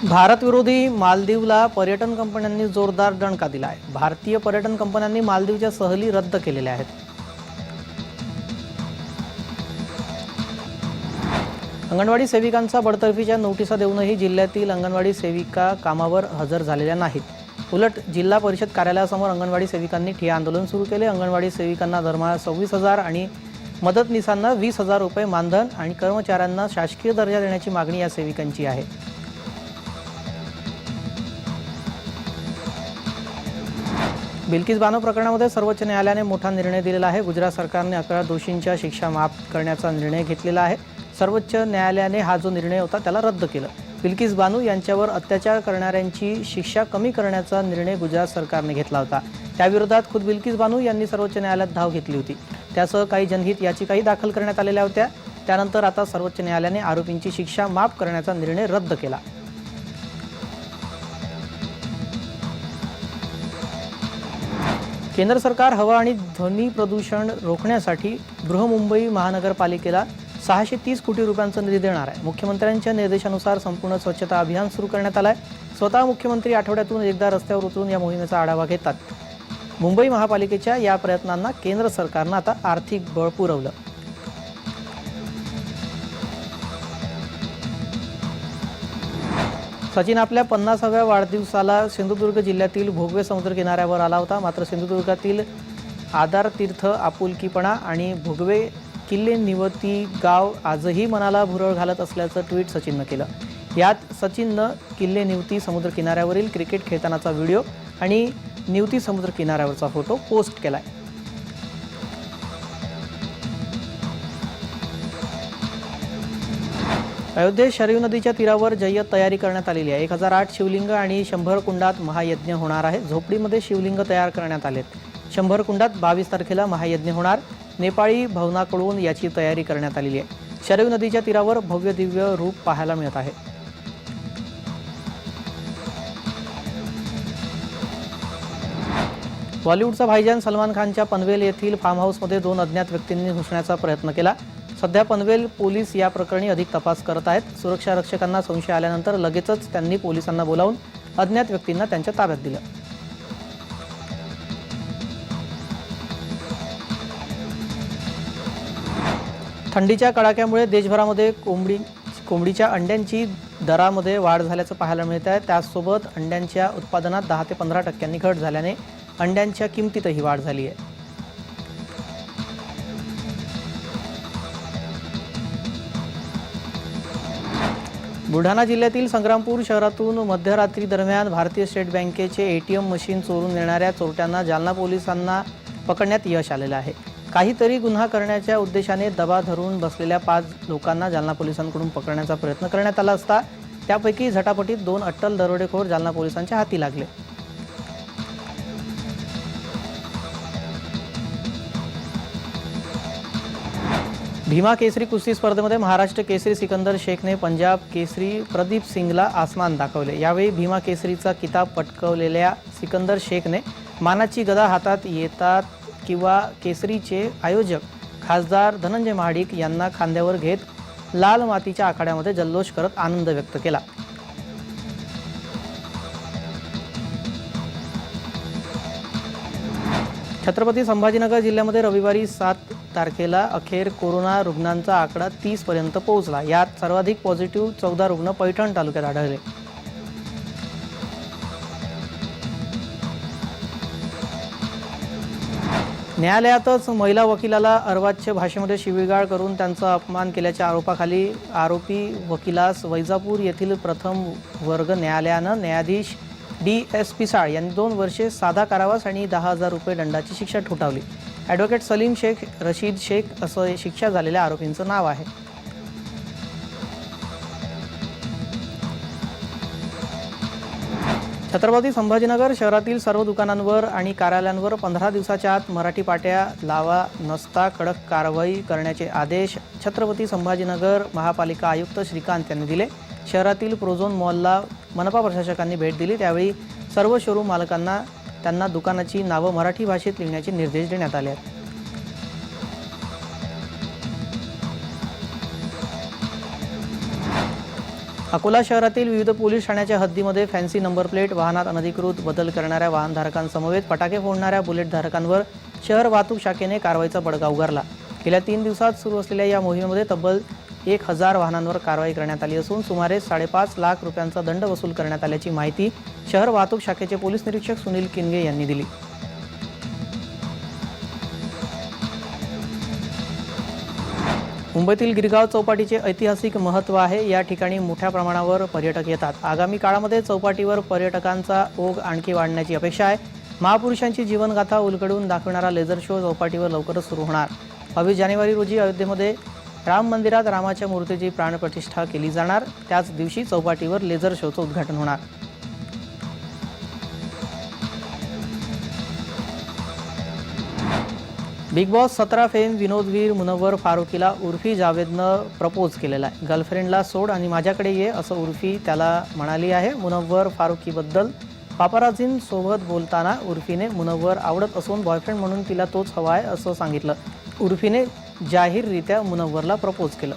भारतविरोधी मालदीवला पर्यटन कंपन्यांनी जोरदार दणका दिला आहे। भारतीय पर्यटन कंपन्यांनी मालदीवच्या सहली रद्द केलेल्या आहेत। अंगणवाडी सेविकांचा बडतर्फीच्या नोटिसा देऊनही जिल्ह्यातील अंगणवाडी सेविका कामावर हजर झालेल्या नाहीत। उलट जिल्हा परिषद कार्यालयासमोर अंगणवाडी सेविकांनी ठिय्या आंदोलन सुरू केले। अंगणवाडी सेविकांना दरमहा 26,000 आणि मदतनीसांना 20,000 रुपये मानधन आणि कर्मचाऱ्यांना शासकीय दर्जा देण्याची मागणी या सेविकांची आहे। बिल्किस बानो प्रकरणामध्ये सर्वोच्च न्यायालयाने मोठा निर्णय दिलेला आहे। गुजरात सरकारने 11 दोषींच्या शिक्षा माफ करण्याचा निर्णय घेतलेला आहे। सर्वोच्च न्यायालयाने हा जो निर्णय होता त्याला रद्द केलं। बिल्किस बानो यांच्यावर अत्याचार करणाऱ्यांची शिक्षा कमी करण्याचा निर्णय गुजरात सरकारने घेतला होता। त्याविरोधात खुद बिल्किस बानो यांनी सर्वोच्च न्यायालयात धाव घेतली होती। त्यासह काही जनहित याचिकाही दाखल करण्यात आलेल्या होत्या। त्यानंतर आता सर्वोच्च न्यायालयाने आरोपींची शिक्षा माफ करण्याचा निर्णय रद्द केला। केंद्र सरकार हवा आणि ध्वनी प्रदूषण रोखण्यासाठी बृहमुंबई महानगरपालिकेला 630 कोटी रुपयांचा निधी देणार आहे। मुख्यमंत्र्यांच्या निर्देशानुसार संपूर्ण स्वच्छता अभियान सुरू करण्यात आलं आहे। स्वतः मुख्यमंत्री आठवड्यातून एकदा रस्त्यावर उतरून या मोहिमेचा आढावा घेतात। मुंबई महापालिकेच्या या प्रयत्नांना केंद्र सरकारनं आता आर्थिक बळ पुरवलं। सचिन आपल्या 50व्या वाढदिवसाला सिंधुदुर्ग जिल्ह्यातील भोगवे समुद्र किनाऱ्यावर आला होता। मात्र सिंधुदुर्गातील आदरातीर्थ, आपुलकीपणा आणि भोगवे किल्ले निवती गाव आजही मनाला भुरळ घालत असल्याचं ट्विट सचिननं केलं। यात सचिननं किल्ले निवती समुद्र किनाऱ्यावरील क्रिकेट खेळतानाचा व्हिडिओ आणि निवती समुद्र किनाऱ्यावरचा फोटो पोस्ट केलाय। अयोध्येत शरयू नदीच्या तीरावर जय्यत तयारी करण्यात आलेली आहे। 1008 शिवलिंग आणि 100 कुंडात महायज्ञ होणार आहे। झोपडीमध्ये शिवलिंग तयार करण्यात आलेत। 100 कुंडात 22 तारखेला महायज्ञ होणार। नेपाळी भवनाकडून याची तयारी करण्यात आलेली आहे। शरयू नदीच्या तीरावर भव्य दिव्य रूप पाहायला मिळत आहे। बॉलिवूडचा भाईजान सलमान खानच्या पनवेल येथील फार्म हाऊसमध्ये 2 अज्ञात व्यक्तींनी घुसण्याचा प्रयत्न केला। सध्या पनवेल पोलीस या प्रकरणी अधिक तपास करत आहेत। सुरक्षा रक्षकांना संशय आल्यानंतर लगेचच त्यांनी पोलिसांना बोलावून अज्ञात व्यक्तींना त्यांच्या ताब्यात दिलं। थंडीच्या कडाक्यामुळे देशभरामध्ये कोंबडीच्या अंड्यांची दरामध्ये वाढ झाल्याचं पाहायला मिळत आहे। त्यासोबत अंड्यांच्या उत्पादनात 10 ते 15% घट झाल्याने अंड्यांच्या किमतीतही वाढ झाली आहे। बुलढाणा जिल्ह्यातील संग्रामपूर शहरातून मध्यरात्री दरम्यान भारतीय स्टेट बँकेचे ATM मशीन चोरून नेणाऱ्या चोरट्यांना जालना पोलिसांना पकडण्यात यश आलेलं आहे। काहीतरी गुन्हा करण्याच्या उद्देशाने दबा धरून बसलेल्या 5 लोकांना जालना पोलिसांकडून पकडण्याचा प्रयत्न करण्यात आला असता त्यापैकी झटापटीत 2 अट्टल दरोडेखोर जालना पोलिसांच्या हाती लागले। भीमा केसरी कुस्ती स्पर्धेमध्ये महाराष्ट्र केसरी सिकंदर शेखने पंजाब केसरी प्रदीप सिंगला आसमान दाखवले। यावेळी भीमा केसरीचा किताब पटकावलेल्या सिकंदर शेखने मानाची गदा हातात येतात किंवा केसरीचे आयोजक खासदार धनंजय महाडिक यांना खांद्यावर घेत लाल मातीच्या आखाड्यामध्ये जल्लोष करत आनंद व्यक्त केला। छत्रपती संभाजीनगर जिल्ह्यामध्ये रविवारी 7 तारखेला अखेर कोरोना रुग्णांचा आकडा 30 पर्यंत पोहोचला। यात सर्वाधिक पॉझिटिव्ह 14 रुग्ण पैठण तालुक्यात आढळले। न्यायालयातच महिला वकिलाला अर्वाच्य भाषेमध्ये शिवीगाळ करून त्यांचा अपमान केल्याच्या आरोपाखाली आरोपी वकिलास वैजापूर येथील प्रथम वर्ग न्यायालयानं न्यायाधीश DS पिसाळ यांनी 2 वर्षे साधा कारावास आणि 10,000 रुपये दंडाची शिक्षा ठोठावली। ॲडव्होकेट सलीम शेख, रशीद शेख असं शिक्षा झालेल्या आरोपींचं नाव आहे। छत्रपती संभाजीनगर शहरातील सर्व दुकानांवर आणि कार्यालयांवर 15 दिवसाच्या आत मराठी पाट्या लावा नसता कडक कारवाई करण्याचे आदेश छत्रपती संभाजीनगर महापालिका आयुक्त श्रीकांत यांनी दिले। शहरातील प्रोझोन मॉलला मनपा प्रशासकांनी भेट दिली। त्यावेळी सर्व शोरूम मालकांना त्यांना दुकानाची नावं मराठी भाषेत लिहिण्याचे निर्देश देण्यात आले आहेत। अकोला शहरातील विविध पोलीस ठाण्याच्या हद्दीमध्ये फॅन्सी नंबर प्लेट, वाहनात अनधिकृत बदल करणाऱ्या वाहनधारकांसमवेत फटाके फोडणाऱ्या बुलेटधारकांवर शहर वाहतूक शाखेने कारवाईचा बडगा उगारला। गेल्या 3 दिवसात सुरू असलेल्या या मोहिमेमध्ये तब्बल 1000 वाहनांवर कारवाई करण्यात आली असून सुमारे 5.5 लाख रुपयांचा दंड वसूल करण्यात आल्याची माहिती शहर वाहतूक शाखेचे पोलीस निरीक्षक सुनील किनगे यांनी दिली। मुंबईतील गिरगाव चौपाटीचे ऐतिहासिक महत्त्व आहे। या ठिकाणी मोठ्या प्रमाणावर पर्यटक येतात। आगामी काळामध्ये चौपाटीवर पर्यटकांचा ओघ आणखी वाढण्याची अपेक्षा आहे। महापुरुषांची जीवनगाथा उलगडून दाखवणारा लेझर शो चौपाटीवर लवकरच सुरू होणार। 22 जानेवारी रोजी अयोध्येमध्ये राम मंदिरात रामाच्या मूर्तीची प्राणप्रतिष्ठा केली जाणार। त्याच दिवशी चौपाटीवर लेझर शोचं उद्घाटन होणार। बिग बॉस 17 फेम विनोदवीर मुनव्वर फारुकीला उर्फी जावेदनं प्रपोज केलेला आहे। गर्लफ्रेंडला सोड आणि माझ्याकडे ये असं उर्फी त्याला म्हणाली आहे। मुनव्वर फारुकीबद्दल पापाराझींसोबत बोलताना उर्फीने मुनव्वर आवडत असून बॉयफ्रेंड म्हणून तिला तोच हवा आहे असं सांगितलं। उर्फीने जाहीररित्या मुनव्वरला प्रपोज केलं।